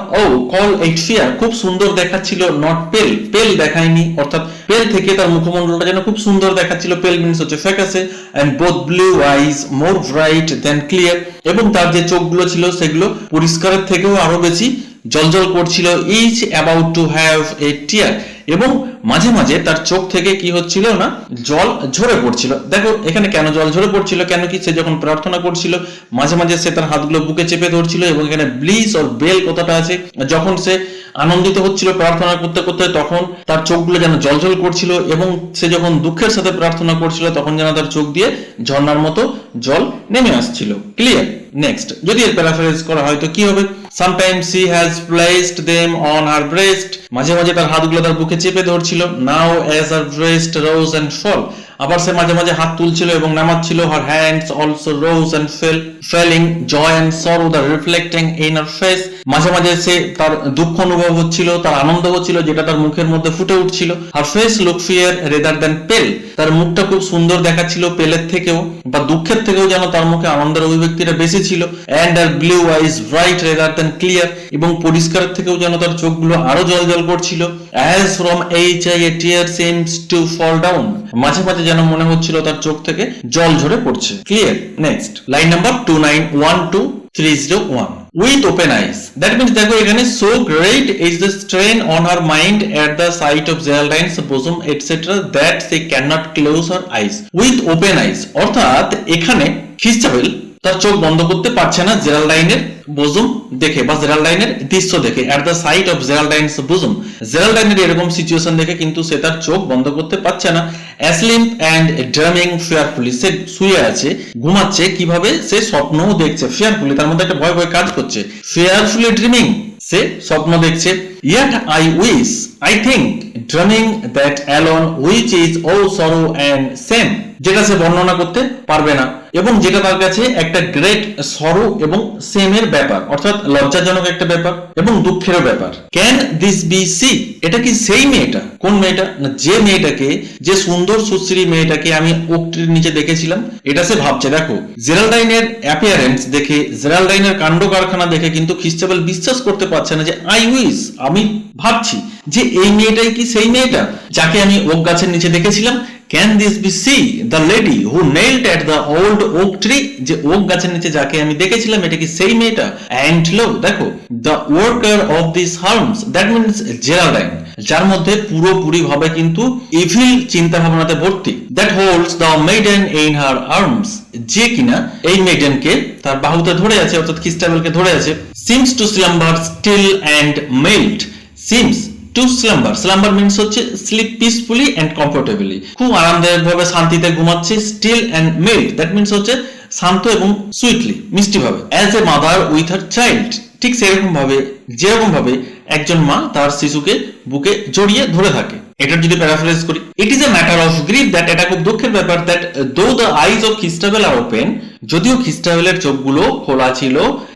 কল এইট ফিয়ার, খুব সুন্দর দেখাচ্ছিল, নট পেল, পেল দেখায়নি, অর্থাৎ পেল থেকে তার মুখমণ্ডলটা যেন খুব সুন্দর দেখাচ্ছিল, পেল মিন্স হচ্ছে ফ্যাকাসে। and both blue eyes more bright than clear, এবং তার যে চোখগুলো ছিল সেগুলো পরিষ্কারের থেকেও আরো বেশি জলজল করছিল, each about to have a tear, এবং মাঝে মাঝে তার চোখ থেকে কি হচ্ছিল না, জল ঝরে পড়ছিল। দেখো এখানে কেন জল ঝরে পড়ছিল, কেন কি, সে যখন প্রার্থনা করছিল মাঝে মাঝে সে তার হাতগুলো বুকে চেপে ধরছিল, এবং এখানে ব্লিস অর বেল কথাটা আছে, যখন সে আনন্দিত হচ্ছিল প্রার্থনা করতে করতে তখন তার চোখগুলো যেন জলজল করছিল, এবং সে যখন দুঃখের সাথে প্রার্থনা করছিল তখন যেন তার চোখ দিয়ে ঝর্ণার মতো জল নেমে আসছিল। ক্লিয়ার? নেক্সট যদি এর প্যারাফ্রেজ করা হয় তো কি হবে, sometimes she has placed them on her breast, মাঝে মাঝে তার হাতগুলো তার বুকে চেপে ধরছিল, now as her breast rose and fall, আবার সে মাঝে মাঝে হাত তুলছিল এবং নামাচ্ছিল, her hands also rose and fell, feeling joy and sorrow the reflecting in her face, মাঝে মাঝে সে তার দুঃখ অনুভব হচ্ছিল, তার আনন্দ হচ্ছিল যেটা তার মুখের মধ্যে ফুটে উঠছিল, her face looked fair rather than pale, তার মুখটা খুব সুন্দর দেখাচ্ছিল পেলের থেকেও বা দুঃখের থেকেও, যেন তার মুখে আনন্দের অভিব্যক্তিটা বেশি ছিল, and her blue eyes bright rather than clear, এবং পরিষ্কার থেকেও যেন তার চোখগুলো আরো জলজল করছিল, as from each eye a tear seems to fall down, মাঝে মাঝে যেন মনে হচ্ছিল তার চোখ থেকে জল ঝরে পড়ছে। Clear? Next line number 2912-301, with open eyes, that means দেখো এখানে so great is the strain on her mind at the sight of Geraldine's bosom etc that she cannot close her eyes, with open eyes, অর্থাৎ এখানে খ্রিস্টাবেল তার চোখ বন্ধ করতে পারছে না জেরাল্ডাইনের বোজম দেখে বা জেরাল্ডাইনের দৃশ্য দেখে, at the sight of Geraldine's bosom, জেরাল্ডাইনের এরকম সিচুয়েশন দেখে কিন্তু সে তার চোখ বন্ধ করতে পারছে না, asleep and dreaming fearfully, সে শুয়ে আছে ঘুমাচ্ছে, কিভাবে, সে স্বপ্নও দেখছে, fearfully তার মধ্যে একটা ভয় ভয় কাজ করছে, fearfully dreaming, সে স্বপ্ন দেখছে, yet I wish, I think, dreaming that alone which is all sorrow and shame, যেটা সে বর্ণনা করতে পারবে না এবং যেটা তার কাছে একটা গ্রেট সরো এবং সেমের ব্যাপার, অর্থাৎ লজ্জাজনক একটা ব্যাপার এবং দুঃখেরও ব্যাপার। ক্যান দিস বি সি, এটা কি সেই মেয়েটা? কোন মেয়েটা? না, যে মেয়েটাকে, যে সুন্দর সুশ্রী মেয়েটাকে আমি ওকটির নিচে দেখেছিলাম, এটা সে ভাবছে। দেখো জেরাল্ডাইনের অ্যাপিয়ারেন্স দেখে, জেরাল্ডাইনের কাণ্ড কারখানা দেখে কিন্তু খ্রিস্টাবেল বিশ্বাস করতে পারছে না যে আই উইশ, আমি ভাবছি যে এই মেয়েটাই কি সেই মেয়েটা যাকে আমি ওক গাছের নিচে দেখেছিলাম। Can this be she, the lady who knelt at the old oak tree, যে ওক গাছের নিচে যাকে আমি দেখেছিলাম এটা কি সেই মেয়েটা? And lo, দেখো the worker of these harms, that means Geraldine, যার মধ্যে পুরোপুরি ভাবে কিন্তু ইভিল চিন্তা ভাবনাতে ভর্তি, that holds the maiden in her arms, যে কিনা এই মেডেনকে তার বাহুতে ধরে আছে, অর্থাৎ খ্রিস্টাবেলকে ধরে আছে, seems to slumber still and melt, seems to slumber, slumber means হচ্ছে sleep peacefully and comfortably, খুব আরামদায়ক ভাবে শান্তিতে ঘুমাচ্ছে, still and mild, that means হচ্ছে শান্ত এবং সুইটলি, মিষ্টি ভাবে, as a mother with her child, ঠিক সেরকম ভাবে, যেরকম ভাবে একজন মা তার শিশুকে বুকে জড়িয়ে ধরে থাকে। এটার যদি প্যারাফ্রেজ করি, it is a matter of grief that, এটা খুব দুঃখের ব্যাপার, that though the eyes of Christabel are open, যদিও খ্রিস্টাবেলের চোখগুলো খোলা ছিল,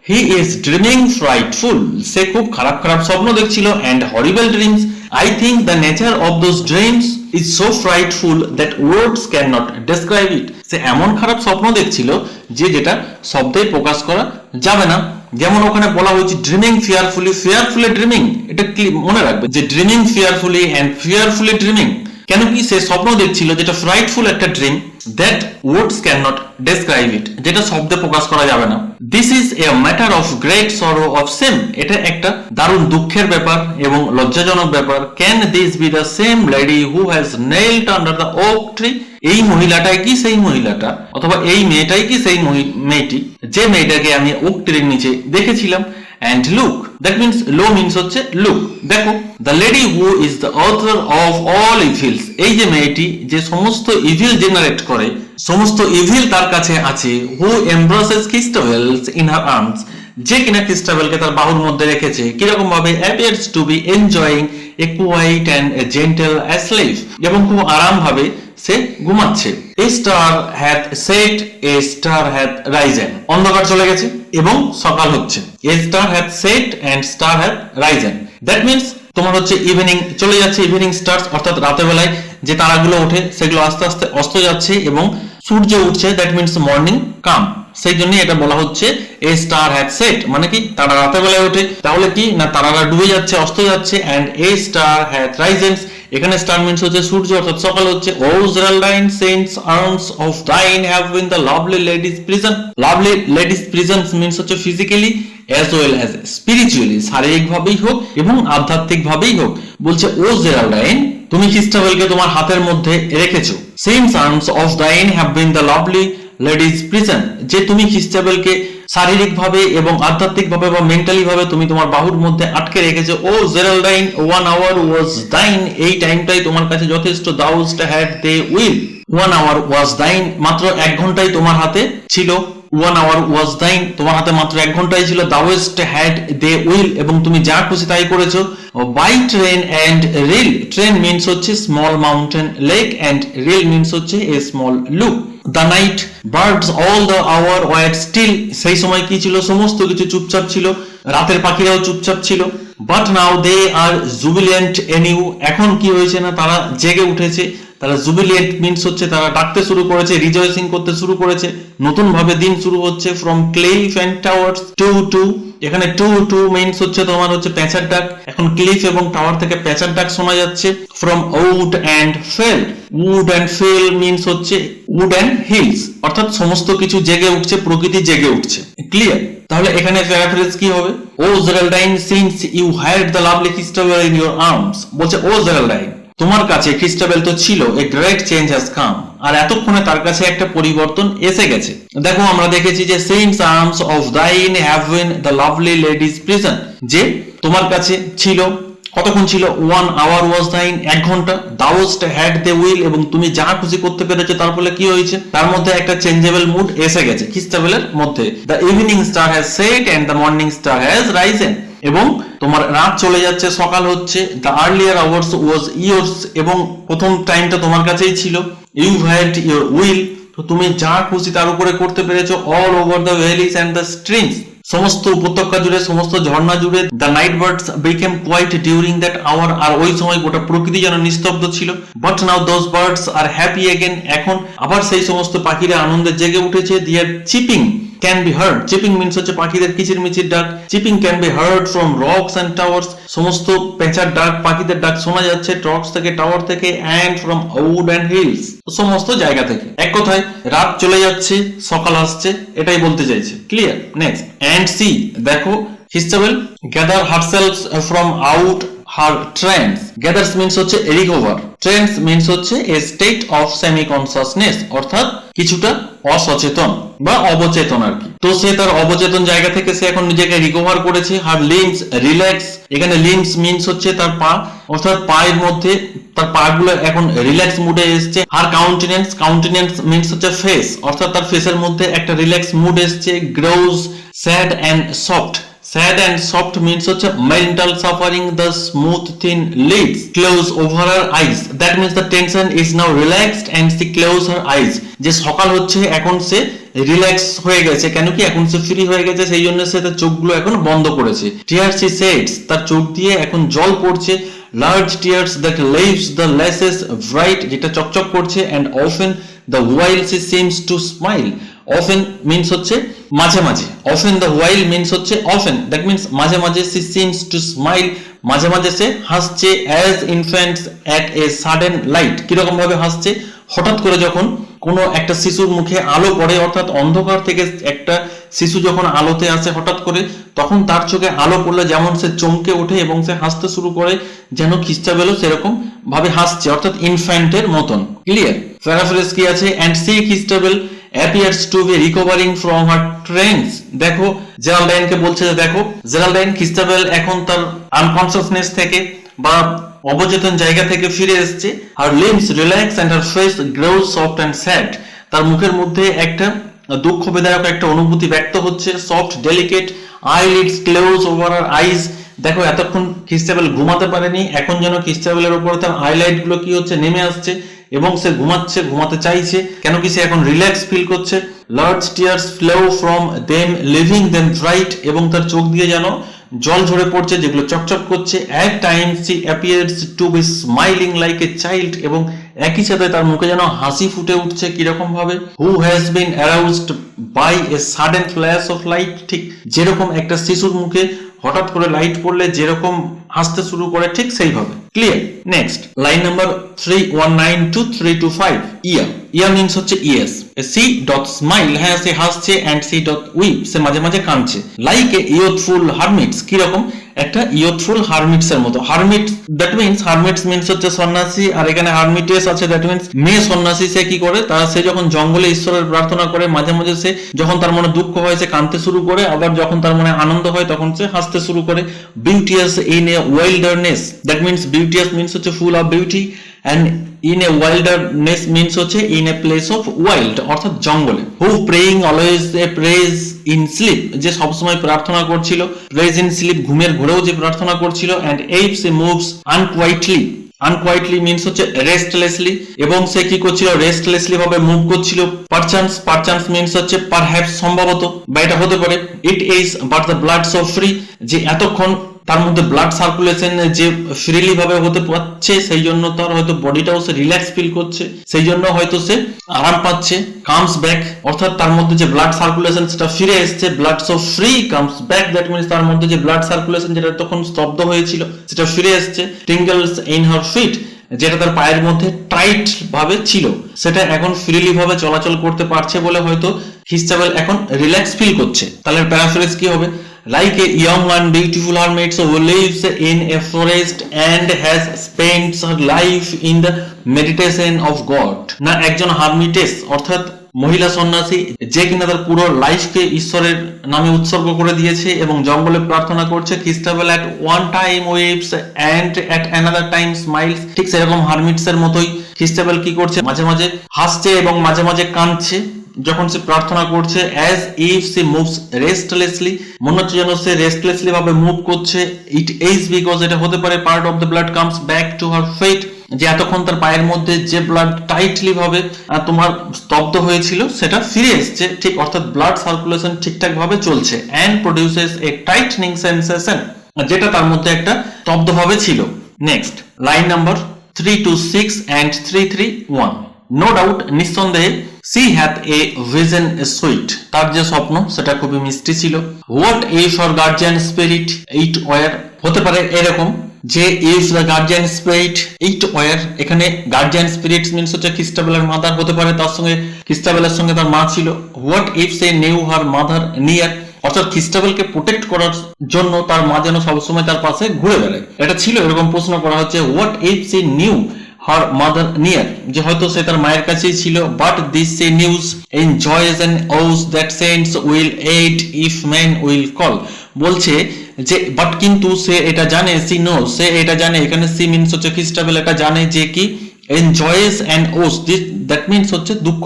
he is dreaming frightful, সে খুব খারাপ খারাপ স্বপ্ন দেখছিল, and horrible dreams, I think the nature of those dreams is so frightful that words cannot describe it, সে এমন খারাপ স্বপ্ন দেখছিল যে যেটা শব্দে প্রকাশ করা যাবে না। যেমন ওখানে বলা হয়েছে ড্রিমিং ফিয়ারফুলি, ফিয়ারফুলি ড্রিমিং, এটা মনে রাখবে যে dreaming fearfully and fearfully dreaming, কেন কি সে স্বপ্ন দেখছিল যেটা ফ্রাইটফুল একটা dream, that words cannot describe it, যেটা শব্দে প্রকাশ করা যাবে না। This is a matter of great sorrow of shame, এটা একটা দারুণ দুঃখের ব্যাপার এবং লজ্জাজনক ব্যাপার। Can this be the same lady who has nailed under the oak tree, এই মহিলাটাই কি সেই মহিলাটা, অথবা এই মেয়েটাই কি সেই মেয়েটি যে মেয়েটাকে আমি ওক ট্রির নিচে দেখেছিলাম। And look, that means low means হচ্ছে look, দেখো the lady who is the author of all evils, এই যে মেয়েটি যে সমস্ত ইভিল জেনারেট করে, সমস্ত ইভিল তার কাছে আছে, who embraces Christabel in her arms, যে কিনা খ্রিস্টাবেলকে তার বাহুর মধ্যে রেখেছে, কিরকম ভাবে appears to be enjoying a quiet and a gentle sleep, এবং খুব আরাম ভাবে সে ঘুমাচ্ছে। A star hath set, a star hath risen, অন্ধকার চলে গেছে এবং সকাল হচ্ছে। A star hath set and star hath risen, that means তোমার হচ্ছে ইভিনিং চলে যাচ্ছে, ইভিনিং স্টার্স, অর্থাৎ রাতের বেলায় যে তারাগুলো ওঠে সেগুলো আস্তে আস্তে অস্ত যাচ্ছে এবং সূর্য উঠছে, দ্যাট মিন্স মর্নিং কাম, সেই জন্য এটা বলা হচ্ছে এ স্টার হ্যাড সেট, মানে কি তারা রাতের বেলায় ওঠে, তাহলে কি না তারারা ডুবে যাচ্ছে, অস্ত যাচ্ছে, এন্ড এ স্টার হ্যাড রাইজেন্স, এখানে স্টার মিন্স হচ্ছে সূর্য, অর্থাৎ সকাল হচ্ছে। ও Geraldine, saints arms of thine have been the lovely lady's prison, lovely lady's prison means হচ্ছে physically, as well as spiritually, শারীরিকভাবেই হোক এবং আধ্যাত্মিকভাবেই হোক। বলছে ও জেরাল্ডাইন, তুমি খ্রিস্টাবেলকে তোমার হাতের মধ্যে রেখেছো। Since arms of thine have been the lovely ladies prison, যে তুমি খ্রিস্টাবেলকে শারীরিকভাবে এবং আধ্যাত্মিকভাবে বা মেন্টালি ভাবে তুমি তোমার বাহুর মধ্যে আটকে রেখেছো। O Geraldine 1 hour was thine, এই টাইমটাই তোমার কাছে যথেষ্ট। Thou'st had thy will, 1 hour was thine, মাত্র 1 ঘন্টাই তোমার হাতে ছিল। 1 hour ওয়াজ দাইন, তোমার হাতে মাত্র 1 ঘন্টাই ছিল। দাউস্ট হ্যাড দে উইল, এবং তুমি যা খুশি তাই করেছো। By tarn and rill, tarn means হচ্ছে small mountain lake and rill means হচ্ছে a small loop. The night birds all the hour were still, সেই সময় কি ছিল, সমস্ত কিছু চুপচাপ ছিল, রাতের পাখিরাও চুপচাপ ছিল। বাট নাও দে আর জুবিলিয়েন্ট এনিউ, এখন কি হয়েছে না তারা জেগে উঠেছে। তারা জুবিলিয়েন্ট মিনস হচ্ছে তারা ডাকতে শুরু করেছে, রিজয়েসিং করতে শুরু করেছে, নতুন ভাবে দিন শুরু হচ্ছে। From cliff and towers to, এখানে টু মিনস হচ্ছে তোমার হচ্ছে পেঁচার ডাক। এখন ক্লিফ এবং টাওয়ার থেকে পেঁচার ডাক শোনা যাচ্ছে। From wood and fail, wood and fail means হচ্ছে উড অ্যান্ড হিলস, অর্থাৎ সমস্ত কিছু জেগে উঠছে, প্রকৃতি জেগে উঠছে। ক্লিয়ার? তাহলে এখানে প্যারাফ্রেজ কি হবে? O Geraldine, since you had the lovely Christabel in your arms, বলছে ও জেরাল্ডাইন, তোমার কাছে খ্রিস্টাবেল তো ছিল, a great change has come, আর এতক্ষণে তার কাছে একটা পরিবর্তন এসে গেছে। দেখো আমরা দেখেছি যে since arms of thine have been the lovely ladies prison, যে তোমার কাছে ছিল, কতক্ষণ ছিল? 1 hour ওয়াজ দাইন, 1 ঘন্টা। দাউস্ট হ্যাড দে উইল, এবং তুমি যা খুশি করতে পেরেছো, তার ফলে কি হয়েছে, তার মধ্যে একটা চেঞ্জেবল মুড এসে গেছে খ্রিস্টাবেলের মধ্যে। The evening star has set and the morning star has Ryzen, এবং তোমার রাত চলে যাচ্ছে, সকাল হচ্ছে। The earlier hours was years, এবং প্রথম টাইমটা তোমার কাছেই ছিল। ইউ হ্যাড ইউর উইল, তো তুমি যা খুশি তার উপরে করতে পেরেছো। All over the valleys and the streams, সমস্ত উপত্যকা জুড়ে, সমস্ত ঝর্ণা জুড়ে। The night birds became quiet during that hour, আর ওই সময় গোটা প্রকৃতি যেন নিস্তব্ধ ছিল। But now those birds are happy again, এখন আবার সেই সমস্ত পাখিরা আনন্দে জেগে উঠেছে। Their chirping can be heard, chirping means হচ্ছে পাখিদের কিচিরমিচির ডাক। Chirping can be heard from rocks and towers, সমস্ত পেঁচার ডাক, পাখিদের ডাক শোনা যাচ্ছে রকস থেকে, টাওয়ার থেকে, and from wood and hills, সমস্ত জায়গা থেকে। এক কথায় রাত চলে যাচ্ছে, সকাল আসছে, এটাই বলতে চাইছে। ক্লিয়ার? নেক্সট, অ্যান্ড সি, দেখো Christabel gather herself from out her trance, gathers means হচ্ছে রিকভার, ট্রেন্স মিনস হচ্ছে a state of semi consciousness, অর্থাৎ কিছুটা অসচেতন বা অবচেতন আর কি। তো সে তার অবচেতন জায়গা থেকে সে এখন নিজেকে রিকভার করেছে। হার লিম্বস রিল্যাক্স, এখানে লিম্বস মিনস হচ্ছে তার পা, অর্থাৎ পায়ের মধ্যে তার পা গুলো এখন রিল্যাক্স মুডে এসছে। হার কাউন্টেনেন্স, কাউন্টেনেন্স মিনস হচ্ছে ফেস, অর্থাৎ তার ফেসের মধ্যে একটা রিল্যাক্স মুড এসছে। Grows sad and soft, sad and soft means হচ্ছে mental suffering, the smooth thin lids close over her eyes, that means the tension is now relaxed and she close her eyes, যে সকাল হচ্ছে এখন সে relax হয়ে গেছে, কেন কি এখন সে ফ্রি হয়ে গেছে, সেই জন্য সে তার চোখগুলো এখন বন্ধ করেছে। tears she sheds, তার চোখ দিয়ে এখন জল পড়ছে। large tears that leaves the lashes bright, যেটা চকচক করছে। and often the while she seems to smile, often means হচ্ছে মাঝে মাঝে, often the while means হচ্ছে often, that means মাঝে মাঝে। she seems to smile, মাঝে মাঝে সে হাসছে। as infants at a sudden light, কিরকম ভাবে হাসছে, হঠাৎ করে যখন কোনো একটা শিশুর মুখে আলো পড়ে, অর্থাৎ অন্ধকার থেকে একটা শিশু যখন আলোতে আসে হঠাৎ করে, তখন তার চোখে আলো পড়লে যেমন সে চমকে ওঠে এবং সে হাসতে শুরু করে, যেন খ্রিস্টাবেলও সেরকম ভাবে হাসছে, অর্থাৎ ইনফ্যান্টের মতন। ক্লিয়ার? প্যারাফ্রেজ কি আছে? and see খ্রিস্টাবেল appears to be recovering from her trance, দেখো জেরাল্ডাইনকে বলছে যে দেখো জেরাল্ডাইন খ্রিস্টাবেল এখন তার আনকনসিয়াসনেস থেকে বা অবচেতন জায়গা থেকে ফিরে এসেছে। her limbs relax and her face grows soft and sad, তার মুখের মধ্যে একটা দুঃখ বেদনার একটা অনুভূতি ব্যক্ত হচ্ছে। soft delicate eyelids close over her eyes, দেখো এতক্ষণ খ্রিস্টাবেল ঘুমাতে পারেনি, এখন যেন খ্রিস্টাবেলের উপরে তার আইলাইট গুলো কি হচ্ছে, নেমে আসছে এবং সে ঘুমাচ্ছে, ঘুমাতে চাইছে, কেন কি সে এখন রিল্যাক্স ফিল করছে। large tears flow from them leaving them bright, এবং তার চোখ দিয়ে যেন জল ঝরে পড়ছে যেগুলো চকচক করছে। at times she appears to be smiling like a child, এবং একই সাথে তার মুখে যেন হাসি ফুটে উঠছে কিরকম ভাবে। who has been aroused by a sudden flash of light, ঠিক যেরকম একটা শিশুর মুখে হঠাৎ করে লাইট পড়লে যেরকম হাসতে শুরু করে, ঠিক সেইভাবে। Clear? Next line number 319 to 325, year means হচ্ছে ইয়েস। সি ডট স্মাইল, হ্যাঁ সে হাসছে, এন্ড সি ডট উইপ, সে মাঝে মাঝে কাঁদছে। লাইক এ ইয়থফুল হারমিটস, কি রকম? একটা ইয়থফুল হারমিটস এর মতো। হারমিট দ্যাট মিনস, হারমিটস মিনস হচ্ছে সন্ন্যাসী, আর এখানে হারমিটেস আছে দ্যাট মিনস মেয়ে সন্ন্যাসী। সে কি করে? সে যখন জঙ্গলে ঈশ্বরের প্রার্থনা করে, মাঝে মাঝে সে যখন তার মনে দুঃখ হয় সে কাঁদতে শুরু করে, আবার যখন তার মনে আনন্দ হয় তখন সে হাসতে শুরু করে। Beauteous in a wilderness, that means beauteous means হচ্ছে full of beauty, and in a wilderness means হচ্ছে in a place of wild, অর্থাৎ জঙ্গলে। Who praying always a prays in sleep, যে সবসময় প্রার্থনা করছিল। প্রেজ ইন স্লিপ, ঘুমের ঘোরেও যে প্রার্থনা করছিল। এন্ড এইপস এ মুভস আনকোয়াইটলি, আনকোয়াইটলি মিনস হচ্ছে রেস্টলেসলি, এবং সে কি করছিল? রেস্টলেসলি ভাবে মুভ করছিল। পারচান্স, পারচান্স মিনস হচ্ছে পারহ্যাপস, সম্ভবত, বা এটা হতে পারে। It is but the blood so free, যে এতক্ষণ তার মধ্যে ব্লাড সার্কুলেশন যে ফ্রিলি ভাবে হতে পারছে, সেই জন্য তার হয়তো বডিটাও সে রিল্যাক্স ফিল করছে, সেই জন্য হয়তো সে আরাম পাচ্ছে। কামস ব্যাক, অর্থাৎ তার মধ্যে যে ব্লাড সার্কুলেশন সেটা ফিরে এসছে। Blood so free comes back, that means তার মধ্যে যে ব্লাড সার্কুলেশন যেটা তখন স্তব্ধ হয়েছিল সেটা ফিরে এসছে। টিঙ্গলস ইন হার ফিট, যেটা তার পায়ের মধ্যে টাইট ভাবে ছিল সেটা এখন ফ্রিলি ভাবে চলাচল করতে পারছে বলে হয়তো খ্রিস্টাবেল এখন রিল্যাক্স ফিল করছে। তাহলে প্যারাফ্রেজ কি হবে? Like a young and beautiful hermit who lives in a forest and has spent her life in the meditation of God. না একজন হারমিটেস অর্থাৎ মহিলা সন্ন্যাসী, যে কিনা তার পুরো লাইফকে ঈশ্বরের নামে উৎসর্গ করে দিয়েছে এবং জঙ্গলে প্রার্থনা করছে। খ্রিস্টাবেল at one time weeps and at another time smiles, ঠিক সেরকম হারমিটস এর মতোই খ্রিস্টাবেল কি করছে? মাঝে মাঝে হাসছে এবং মাঝে মাঝে কাঁদছে যখন সে প্রার্থনা করছে। as if she moves restlessly, মনে হচ্ছে যেন সে রেস্টলেসলি ভাবে মুভ করছে। it is because, এটা হতে পারে part of the blood comes back to her feet, যে এতক্ষণ তার পায়ের মধ্যে যে ব্লাড টাইটলি ভাবে তোমার স্তব্ধ হয়েছিল সেটা ফিরে এসছে, ঠিক, অর্থাৎ ব্লাড সার্কুলেশন ঠিকঠাক ভাবে চলছে। and produces a tightening sensation, যেটা তার মধ্যে একটা স্তব্ধ ভাবে ছিল। Next line number 3 to 6 and 3-3-1, no doubt, নিঃসন্দেহে, she hath a vision sweet, তার যে স্বপ্ন সেটা খুবই মিষ্টি ছিল। What if for guardian spirit it were, হতে পারে এরকম যে if the guardian spirit it were, এখানে গার্জিয়ান স্পিরিট মিনস হচ্ছে খ্রিস্টাবেলের মাদার, হতে পারে তার সঙ্গে খ্রিস্টাবেলের সঙ্গে তার মা ছিল। What if she knew her mother near, অর্থাৎ খ্রিস্টাবেলকে প্রোটেক্ট করার জন্য তার মা যেন সবসময় তার পাশে ঘুরে বেড়ায়, এটা ছিল, এরকম প্রশ্ন করা হচ্ছে। What if she knew her mother near, যে হয়তো সে তার মায়ের কাছেই ছিল। But this she knows in joys and woes that saints will aid if man will call, বলছে যে বাট কিন্তু সে এটা জানে, সি নো, সে এটা জানে, এখানে সি মিনস হচ্ছে খ্রিস্টাবেল এটা জানে যে কি enjoys and woes, that means হচ্ছে দুঃখ,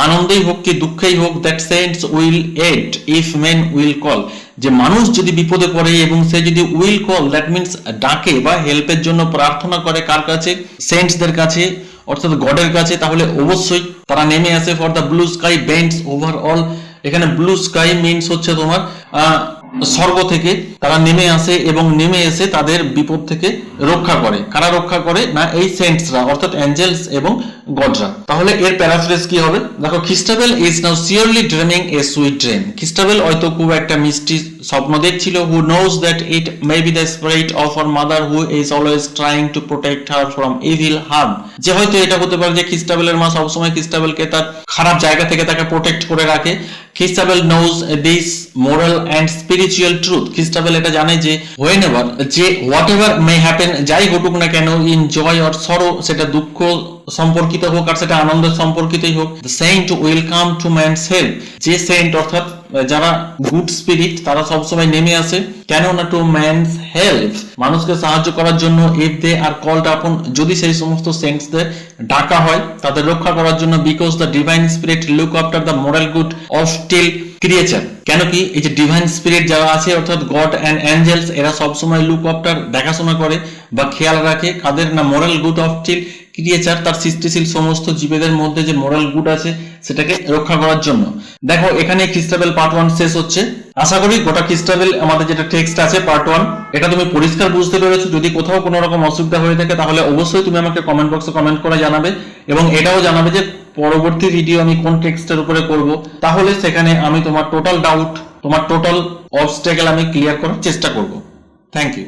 আনন্দেই হোক কি দুঃখেই হোক, that saints will aid if man will call, যে মানুষ যদি বিপদে পড়ে এবং সে যদি উইল কল, দ্যাট মিনস ডাকে বা হেল্পের জন্য প্রার্থনা করে, কার কাছে? সেন্টসদের কাছে, অর্থাৎ গডের কাছে, তাহলে অবশ্যই তারা নেমে আসে। For the blue sky bends over all, এখানে ব্লু স্কাই মিনস হচ্ছে তোমার স্বর্গ থেকে তারা নেমে আসে এবং নেমে এসে তাদের বিপদ থেকে রক্ষা করে। কারা রক্ষা করে? না এই সেন্টসরা, অর্থাৎ অ্যাঞ্জেলস এবং গডরা। তাহলে এর প্যারাফ্রেজ কি হবে? দেখো, Christabel is now surely dreaming a sweet dream, Christabel হয়তো খুব একটা মিষ্টি স্বপ্ন দেখছিল। Who knows that it may be the spirit of her mother who is always trying to protect her from evil harm, যে হয়তো এটা হতে পারে যে খ্রিস্টাবেলের মা সবসময় খ্রিস্টাবেলকে তার খারাপ জায়গা থেকে তাকে প্রোটেক্ট করে রাখে। Christabel knows this moral and spiritual truth, Christabel এটা জানে যে হোয়েনেভার, যে হোয়াট এভার মে হ্যাপেন, যাই ঘটুক না কেন, ইন জয় অর সরো, সেটা দুঃখ সম্পর্কিত হোক আর সেটা আনন্দের সম্পর্কিতই হোক, the saint will come to man's help, যে সেন্ট অর্থাৎ যারা গুড স্পিরিট তারা সবসময় নেমে আসে, কেন না টু ম্যানস হেল্প, মানুষকে সাহায্য করার জন্য। ইফ দে আর কল্ড আপন, যদি সেই সমস্ত সেন্টসদের ডাকা হয় তাদের রক্ষা করার জন্য। Because the divine spirit look after the moral good of till creature, কেন কি এই যে ডিভাইন স্পিরিট যারা আছে অর্থাৎ গড অ্যান্ড অ্যাঞ্জেলস, এরা সবসময় লুক আফটার দেখাশোনা করে বা খেয়াল রাখে কাদের? না moral good of till creature, তার সৃষ্টিশীল সমস্ত জীবেদের মধ্যে যে মোরাল গুড আছে সেটাকে রক্ষা করার জন্য। দেখো, এখানে খ্রিস্টাবেল পার্ট 1 শেষ হচ্ছে। আশা করি গোটা খ্রিস্টাবেল আমাদের যেটা টেক্সট আছে পার্ট 1, এটা তুমি পরিষ্কার বুঝতে পেরেছো। যদি কোথাও কোনো রকম অসুবিধা হয়ে থাকে তাহলে অবশ্যই তুমি আমাকে কমেন্ট বক্সে কমেন্ট করে জানাবে, এবং এটাও জানাবে যে পরবর্তী ভিডিও আমি কোন টেক্সটের উপরে করব, তাহলে সেখানে আমি তোমার টোটাল ডাউট, তোমার টোটাল অবস্ট্যাকেল আমি ক্লিয়ার করার চেষ্টা করব। Thank you.